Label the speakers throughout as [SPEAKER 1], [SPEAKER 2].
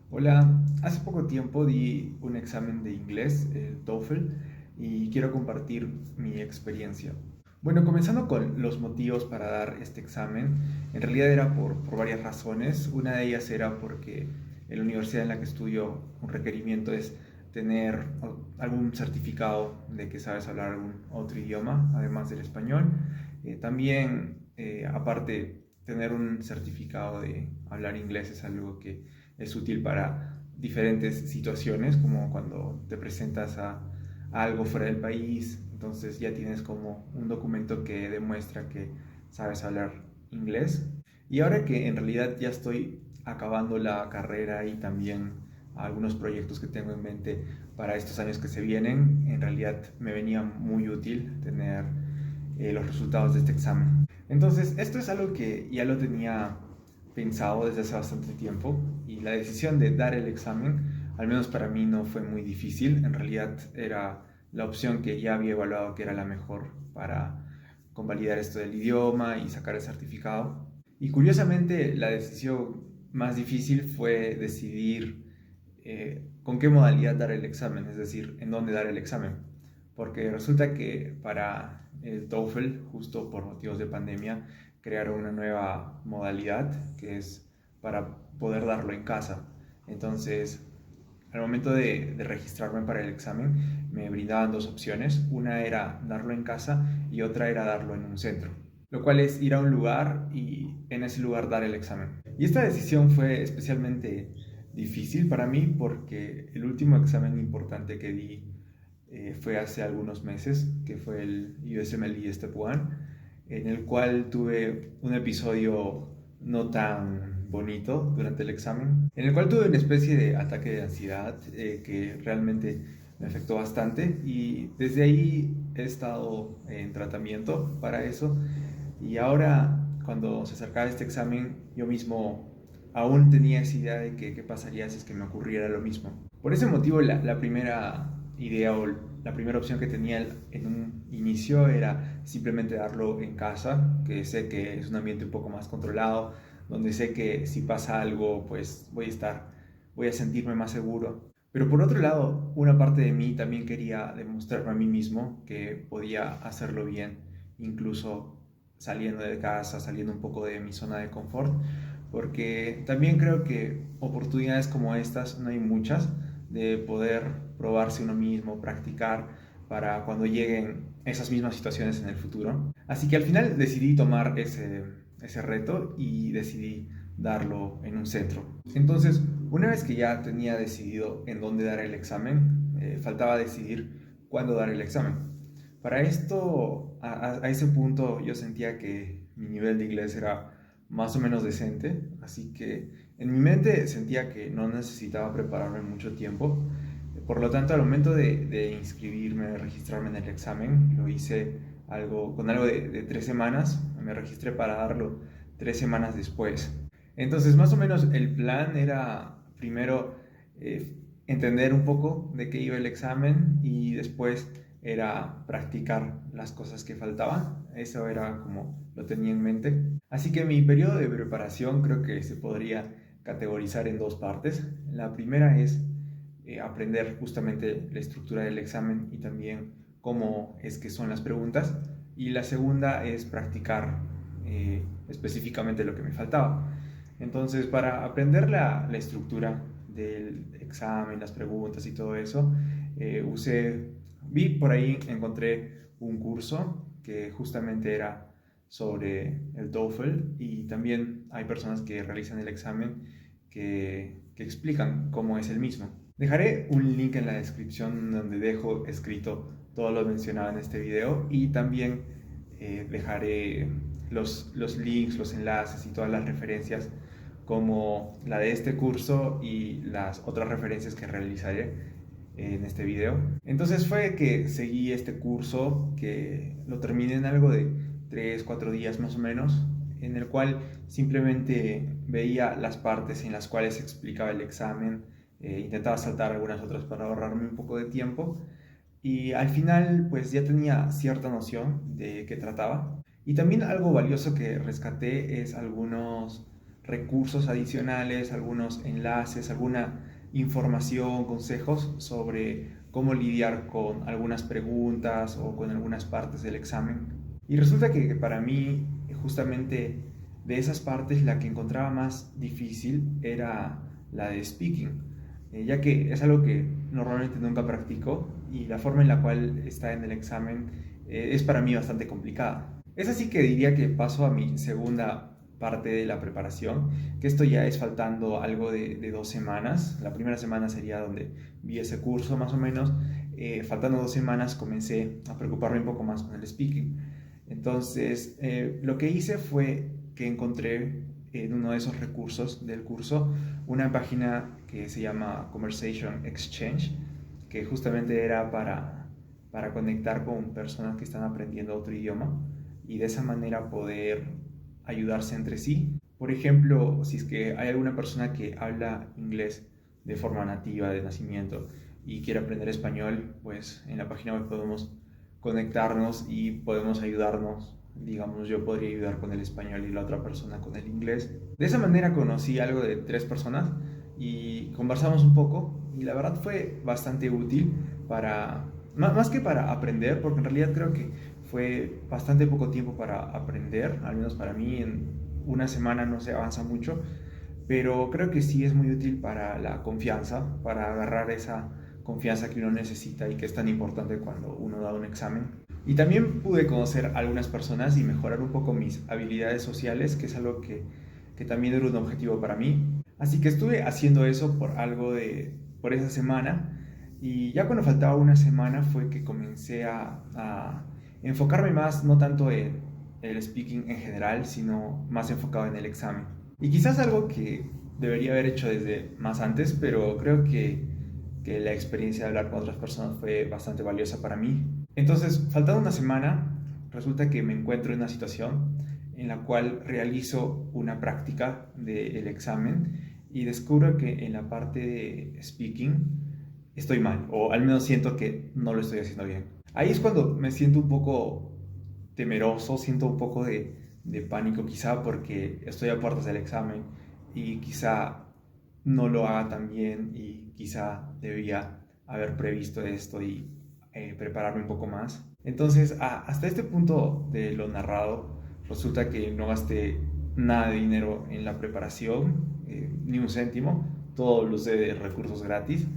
[SPEAKER 1] Hola, hace poco tiempo di un examen de inglés, el TOEFL, y quiero compartir mi experiencia. Bueno, comenzando con los motivos para dar este examen, en realidad era por varias razones. Una de ellas era porque en la universidad en la que estudio un requerimiento es tener algún certificado de que sabes hablar algún otro idioma, además del español. Aparte, tener un certificado de hablar inglés es algo que es útil para diferentes situaciones, como cuando te presentas a algo fuera del país, entonces ya tienes como un documento que demuestra que sabes hablar inglés. Y ahora que en realidad ya estoy acabando la carrera y también algunos proyectos que tengo en mente para estos años que se vienen, en realidad me venía muy útil tener los resultados de este examen. Entonces, esto es algo que ya lo tenía pensado desde hace bastante tiempo y la decisión de dar el examen, al menos para mí, no fue muy difícil. En realidad era la opción que ya había evaluado que era la mejor para convalidar esto del idioma y sacar el certificado. Y curiosamente, la decisión más difícil fue decidir con qué modalidad dar el examen, es decir, en dónde dar el examen. Porque resulta que para el TOEFL, justo por motivos de pandemia, crearon una nueva modalidad que es para poder darlo en casa. Entonces, al momento de registrarme para el examen, me brindaban dos opciones. Una era darlo en casa y otra era darlo en un centro. Lo cual es ir a un lugar y en ese lugar dar el examen. Y esta decisión fue especialmente difícil para mí porque el último examen importante que di fue hace algunos meses, que fue el USMLE Step 1, en el cual tuve un episodio no tan bonito durante el examen, en el cual tuve una especie de ataque de ansiedad que realmente me afectó bastante y desde ahí he estado en tratamiento para eso y ahora cuando se acercaba este examen yo mismo aún tenía esa idea de que qué pasaría si es que me ocurriera lo mismo. Por ese motivo la primera idea o la primera opción que tenía en un inicio era simplemente darlo en casa, que sé que es un ambiente un poco más controlado, donde sé que si pasa algo, pues voy a sentirme más seguro. Pero por otro lado, una parte de mí también quería demostrarme a mí mismo que podía hacerlo bien, incluso saliendo de casa, saliendo un poco de mi zona de confort, porque también creo que oportunidades como estas no hay muchas de poder probarse uno mismo, practicar para cuando lleguen esas mismas situaciones en el futuro. Así que al final decidí tomar ese reto y decidí darlo en un centro. Entonces, una vez que ya tenía decidido en dónde dar el examen, faltaba decidir cuándo dar el examen. Para esto, a ese punto yo sentía que mi nivel de inglés era más o menos decente, así que en mi mente sentía que no necesitaba prepararme mucho tiempo. Por lo tanto, al momento de inscribirme, de registrarme en el examen, lo hice con algo de 3 semanas. Me registré para darlo 3 semanas después. Entonces, más o menos el plan era primero eh, entender un poco de qué iba el examen y después era practicar las cosas que faltaban. Eso era como lo tenía en mente. Así que mi periodo de preparación creo que se podría categorizar en dos partes. La primera es aprender justamente la estructura del examen y también cómo es que son las preguntas. Y la segunda es practicar específicamente lo que me faltaba. Entonces, para aprender la estructura del examen, las preguntas y todo eso, vi por ahí, encontré un curso que justamente era sobre el TOEFL y también hay personas que realizan el examen que explican cómo es el mismo. Dejaré un link en la descripción donde dejo escrito todo lo mencionado en este video y también dejaré los links, los enlaces y todas las referencias como la de este curso y las otras referencias que realizaré en este video. Entonces fue que seguí este curso que lo terminé en algo de 3 4 días más o menos, en el cual simplemente veía las partes en las cuales se explicaba el examen, intentaba saltar algunas otras para ahorrarme un poco de tiempo y al final pues ya tenía cierta noción de qué trataba. Y también algo valioso que rescaté es algunos recursos adicionales, algunos enlaces, alguna información, consejos sobre cómo lidiar con algunas preguntas o con algunas partes del examen. Y resulta que para mí, justamente de esas partes, la que encontraba más difícil era la de speaking, ya que es algo que normalmente nunca practico y la forma en la cual está en el examen es para mí bastante complicada. Es así que diría que paso a mi segunda parte de la preparación, que esto ya es faltando algo de 2 semanas. La primera semana sería donde vi ese curso más o menos. Faltando 2 semanas comencé a preocuparme un poco más con el speaking. Entonces, lo que hice fue que encontré en uno de esos recursos del curso una página que se llama Conversation Exchange, que justamente era para conectar con personas que están aprendiendo otro idioma y de esa manera poder ayudarse entre sí. Por ejemplo, si es que hay alguna persona que habla inglés de forma nativa, de nacimiento, y quiere aprender español, pues en la página web podemos conectarnos y podemos ayudarnos. Digamos, yo podría ayudar con el español y la otra persona con el inglés. De esa manera conocí algo de 3 personas y conversamos un poco y la verdad fue bastante útil para, más que para aprender, porque en realidad creo que fue bastante poco tiempo para aprender, al menos para mí en una semana no se avanza mucho, pero creo que sí es muy útil para la confianza, para agarrar esa confianza que uno necesita y que es tan importante cuando uno da un examen. Y también pude conocer a algunas personas y mejorar un poco mis habilidades sociales, que es algo que también era un objetivo para mí. Así que estuve haciendo eso por esa semana y ya cuando faltaba una semana fue que comencé a enfocarme más, no tanto en el speaking en general, sino más enfocado en el examen. Y quizás algo que debería haber hecho desde más antes, pero creo que la experiencia de hablar con otras personas fue bastante valiosa para mí. Entonces, faltando una semana, resulta que me encuentro en una situación en la cual realizo una práctica del examen y descubro que en la parte de speaking estoy mal, o al menos siento que no lo estoy haciendo bien. Ahí es cuando me siento un poco temeroso, siento un poco de pánico quizá porque estoy a puertas del examen y quizá no lo haga tan bien y quizá debía haber previsto esto y prepararme un poco más. Entonces, hasta este punto de lo narrado, resulta que no gasté nada de dinero en la preparación, ni un céntimo, todo lo usé de recursos gratis.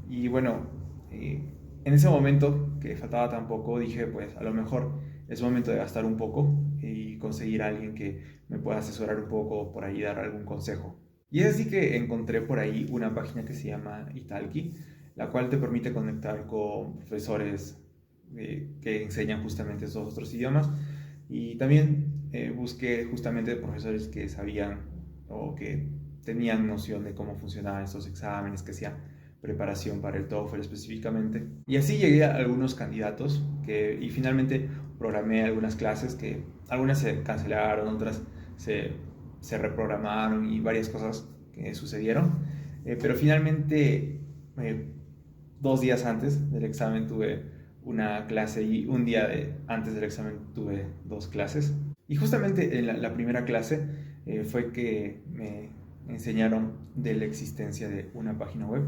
[SPEAKER 1] Y bueno, en ese momento que faltaba tan poco, dije, pues a lo mejor es momento de gastar un poco y conseguir a alguien que me pueda asesorar un poco, por ahí dar algún consejo. Y es así que encontré por ahí una página que se llama Italki, la cual te permite conectar con profesores que enseñan justamente esos otros idiomas. Y también busqué justamente profesores que sabían o que tenían noción de cómo funcionaban estos exámenes, que hacían preparación para el TOEFL específicamente. Y así llegué a algunos candidatos y finalmente programé algunas clases que algunas se cancelaron, otras se reprogramaron y varias cosas que sucedieron. Pero finalmente, 2 días antes del examen tuve una clase y un día antes del examen tuve 2 clases. Y justamente en la primera clase fue que me enseñaron de la existencia de una página web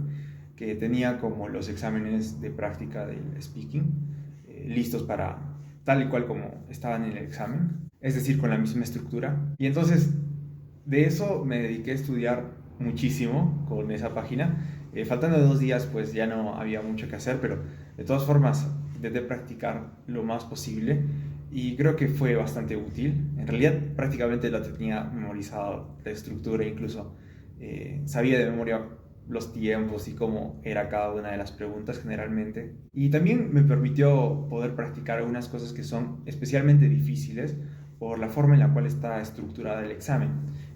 [SPEAKER 1] que tenía como los exámenes de práctica del speaking listos para tal y cual como estaban en el examen, es decir, con la misma estructura. Y entonces de eso me dediqué a estudiar muchísimo con esa página. Faltando 2 días, pues ya no había mucho que hacer, pero de todas formas intenté practicar lo más posible y creo que fue bastante útil. En realidad prácticamente la tenía memorizado, la estructura, incluso sabía de memoria los tiempos y cómo era cada una de las preguntas generalmente. Y también me permitió poder practicar algunas cosas que son especialmente difíciles por la forma en la cual está estructurada el examen,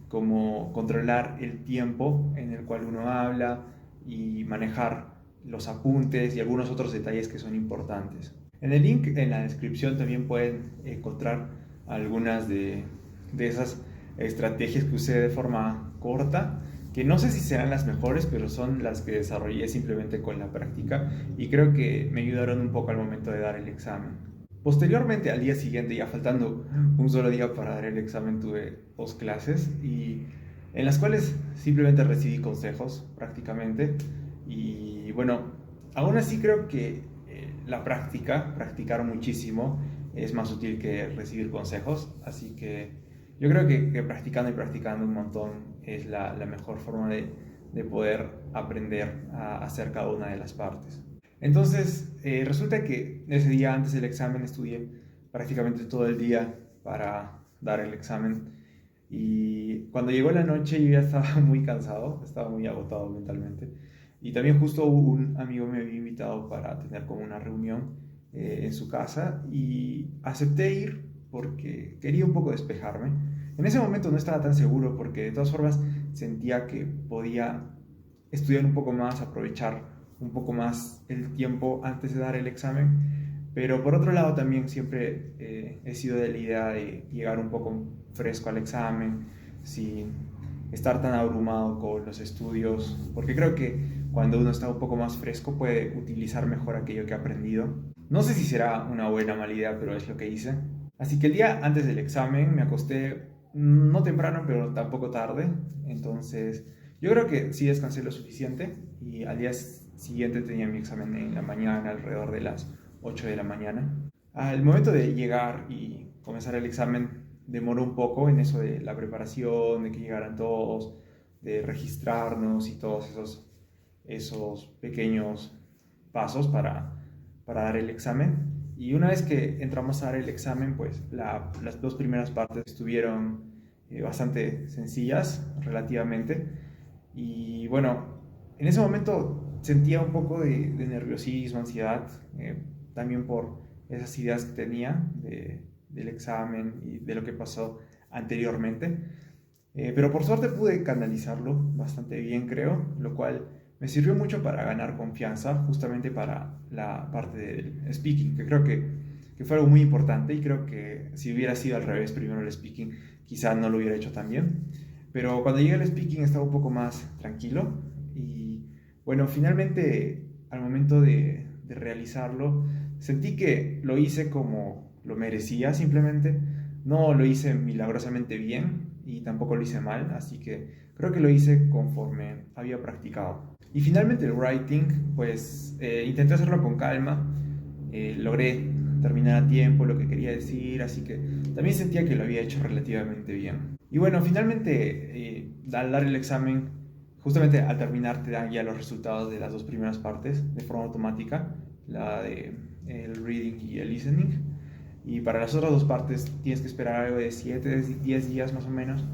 [SPEAKER 1] como controlar el tiempo en el cual uno habla y manejar los apuntes y algunos otros detalles que son importantes. En el link en la descripción también pueden encontrar algunas de esas estrategias que usé de forma corta, que no sé si serán las mejores, pero son las que desarrollé simplemente con la práctica y creo que me ayudaron un poco al momento de dar el examen. Posteriormente, al día siguiente, ya faltando un solo día para dar el examen, tuve 2 clases y en las cuales simplemente recibí consejos prácticamente. Y bueno, aún así creo que practicar muchísimo, es más útil que recibir consejos. Así que yo creo que practicando y practicando un montón es la mejor forma de poder aprender a hacer cada una de las partes. Entonces, resulta que ese día antes del examen estudié prácticamente todo el día para dar el examen. Y cuando llegó la noche yo ya estaba muy cansado, estaba muy agotado mentalmente. Y también justo un amigo me había invitado para tener como una reunión en su casa y acepté ir porque quería un poco despejarme. En ese momento no estaba tan seguro porque de todas formas sentía que podía estudiar un poco más, aprovechar un poco más el tiempo antes de dar el examen. Pero por otro lado también siempre he sido de la idea de llegar un poco fresco al examen, sin estar tan abrumado con los estudios, porque creo que cuando uno está un poco más fresco puede utilizar mejor aquello que ha aprendido. No sé si será una buena o mala idea, pero es lo que hice. Así que el día antes del examen me acosté no temprano, pero tampoco tarde. Entonces yo creo que sí descansé lo suficiente y al día siguiente tenía mi examen en la mañana, alrededor de las 8 de la mañana. Al momento de llegar y comenzar el examen, demoró un poco en eso de la preparación, de que llegaran todos, de registrarnos y todos esos pequeños pasos para dar el examen. Y una vez que entramos a dar el examen, pues las dos primeras partes estuvieron bastante sencillas relativamente. Y bueno, en ese momento sentía un poco de nerviosismo, ansiedad, también por esas ideas que tenía del examen y de lo que pasó anteriormente. Pero por suerte pude canalizarlo bastante bien, creo, lo cual me sirvió mucho para ganar confianza, justamente para la parte del speaking, que creo que fue algo muy importante y creo que si hubiera sido al revés, primero el speaking, quizá no lo hubiera hecho tan bien. Pero cuando llegué al speaking estaba un poco más tranquilo y bueno, finalmente al momento de realizarlo, sentí que lo hice como lo merecía simplemente. No lo hice milagrosamente bien y tampoco lo hice mal, así que creo que lo hice conforme había practicado. Y finalmente el writing, pues intenté hacerlo con calma, logré terminar a tiempo lo que quería decir, así que también sentía que lo había hecho relativamente bien. Y bueno, finalmente al dar el examen, justamente al terminar te dan ya los resultados de las dos primeras partes de forma automática, la de el reading y el listening. Y para las otras dos partes tienes que esperar algo de 7, 10 días más o menos.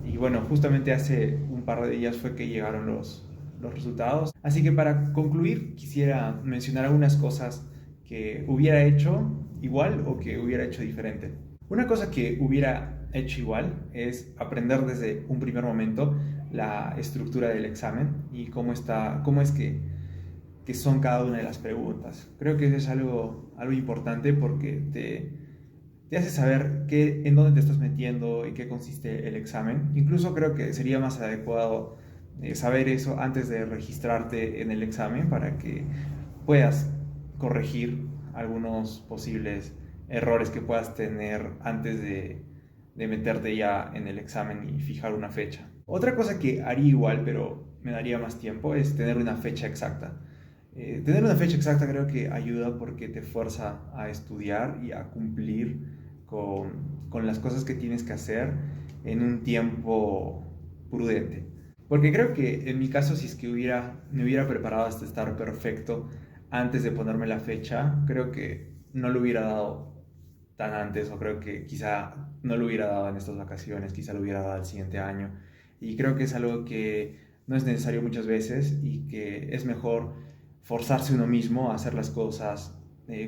[SPEAKER 1] Y bueno, justamente hace un par de días fue que llegaron los resultados. Así que para concluir, quisiera mencionar algunas cosas que hubiera hecho igual o que hubiera hecho diferente. Una cosa que hubiera hecho igual es aprender desde un primer momento la estructura del examen y cómo es que son cada una de las preguntas. Creo que eso es algo importante porque te hace saber en dónde te estás metiendo y qué consiste el examen. Incluso creo que sería más adecuado saber eso antes de registrarte en el examen para que puedas corregir algunos posibles errores que puedas tener antes de meterte ya en el examen y fijar una fecha. Otra cosa que haría igual, pero me daría más tiempo, es tener una fecha exacta. Tener una fecha exacta creo que ayuda porque te fuerza a estudiar y a cumplir con las cosas que tienes que hacer en un tiempo prudente. Porque creo que en mi caso, si es que me hubiera preparado hasta estar perfecto antes de ponerme la fecha, creo que no lo hubiera dado tan antes, o creo que quizá no lo hubiera dado en estas vacaciones, quizá lo hubiera dado el siguiente año. Y creo que es algo que no es necesario muchas veces y que es mejor forzarse uno mismo a hacer las cosas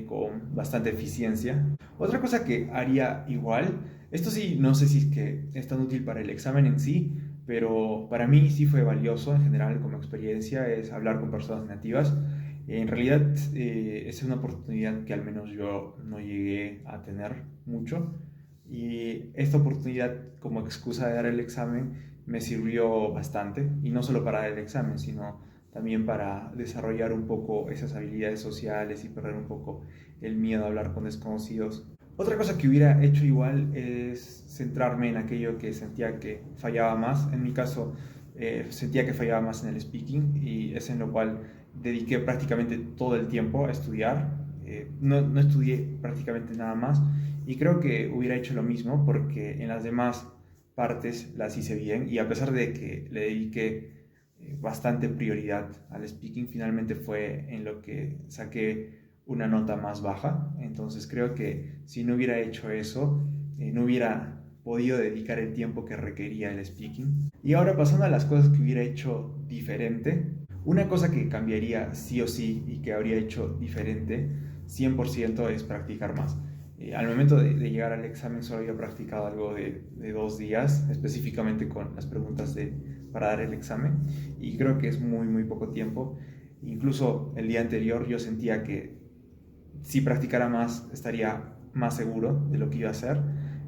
[SPEAKER 1] con bastante eficiencia. Otra cosa que haría igual, esto sí, no sé si es que es tan útil para el examen en sí, pero para mí sí fue valioso en general como experiencia, es hablar con personas nativas. En realidad es una oportunidad que al menos yo no llegué a tener mucho y esta oportunidad como excusa de dar el examen me sirvió bastante y no solo para dar el examen, sino también para desarrollar un poco esas habilidades sociales y perder un poco el miedo a hablar con desconocidos. Otra cosa que hubiera hecho igual es centrarme en aquello que sentía que fallaba más. En mi caso, sentía que fallaba más en el speaking y es en lo cual dediqué prácticamente todo el tiempo a estudiar. No estudié prácticamente nada más y creo que hubiera hecho lo mismo porque en las demás partes las hice bien y a pesar de que le dediqué bastante prioridad al speaking, finalmente fue en lo que saqué una nota más baja. Entonces creo que si no hubiera hecho eso, no hubiera podido dedicar el tiempo que requería el speaking. Y ahora pasando a las cosas que hubiera hecho diferente, una cosa que cambiaría sí o sí y que habría hecho diferente 100% es practicar más. Al momento de llegar al examen solo había practicado algo de 2 días, específicamente con las preguntas para dar el examen, y creo que es muy poco tiempo. Incluso el día anterior yo sentía que si practicara más estaría más seguro de lo que iba a hacer,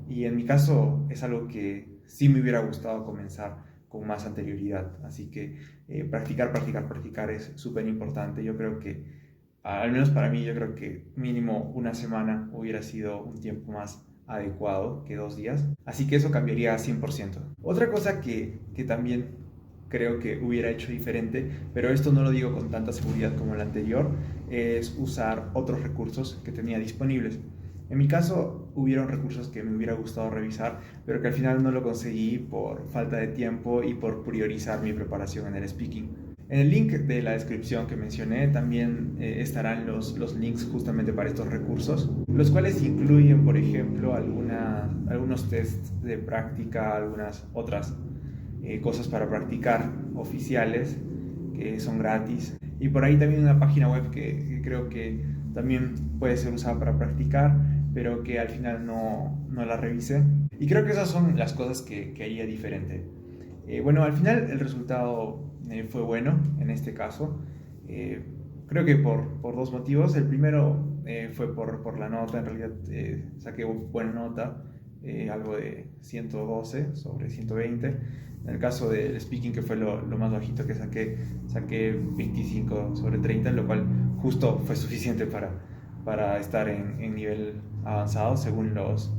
[SPEAKER 1] y en mi caso es algo que sí me hubiera gustado comenzar con más anterioridad, así que practicar es súper importante. Yo creo que, al menos para mí, yo creo que mínimo una semana hubiera sido un tiempo más adecuado que 2 días, así que eso cambiaría 100%. Otra cosa que también creo que hubiera hecho diferente, pero esto no lo digo con tanta seguridad como el anterior, es usar otros recursos que tenía disponibles. En mi caso, hubieron recursos que me hubiera gustado revisar, pero que al final no lo conseguí por falta de tiempo y por priorizar mi preparación en el speaking. En el link de la descripción que mencioné también estarán los links justamente para estos recursos, los cuales incluyen, por ejemplo, algunos tests de práctica, algunas otras cosas para practicar oficiales que son gratis. Y por ahí también una página web que creo que también puede ser usada para practicar, pero que al final no la revisé. Y creo que esas son las cosas que haría diferente. Bueno, al final el resultado fue bueno en este caso. Eh, Creo que por dos motivos. El primero fue por la nota. En realidad saqué buena nota, algo de 112 sobre 120. En el caso del speaking, que fue lo más bajito que saqué 25 sobre 30, lo cual justo fue suficiente para estar en nivel avanzado según los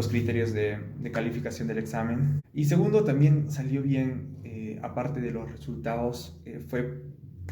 [SPEAKER 1] criterios de calificación del examen. Y segundo, también salió bien, aparte de los resultados, fue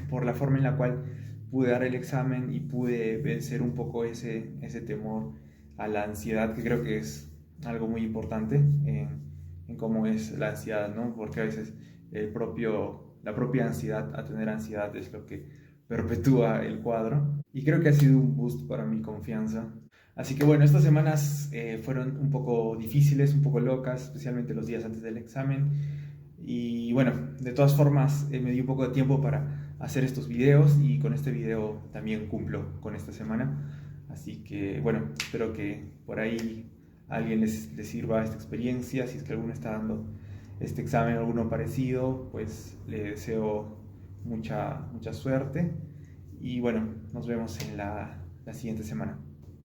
[SPEAKER 1] por la forma en la cual pude dar el examen y pude vencer un poco ese temor a la ansiedad, que creo que es algo muy importante en cómo es la ansiedad, ¿no? Porque a veces la propia ansiedad a tener ansiedad es lo que perpetúa el cuadro. Y creo que ha sido un boost para mi confianza. Así que bueno, estas semanas fueron un poco difíciles, un poco locas, especialmente los días antes del examen. Y bueno, de todas formas me di un poco de tiempo para hacer estos videos y con este video también cumplo con esta semana. Así que bueno, espero que por ahí a alguien les sirva esta experiencia. Si es que alguno está dando este examen o alguno parecido, pues le deseo mucha suerte. Y bueno, nos vemos en la siguiente semana.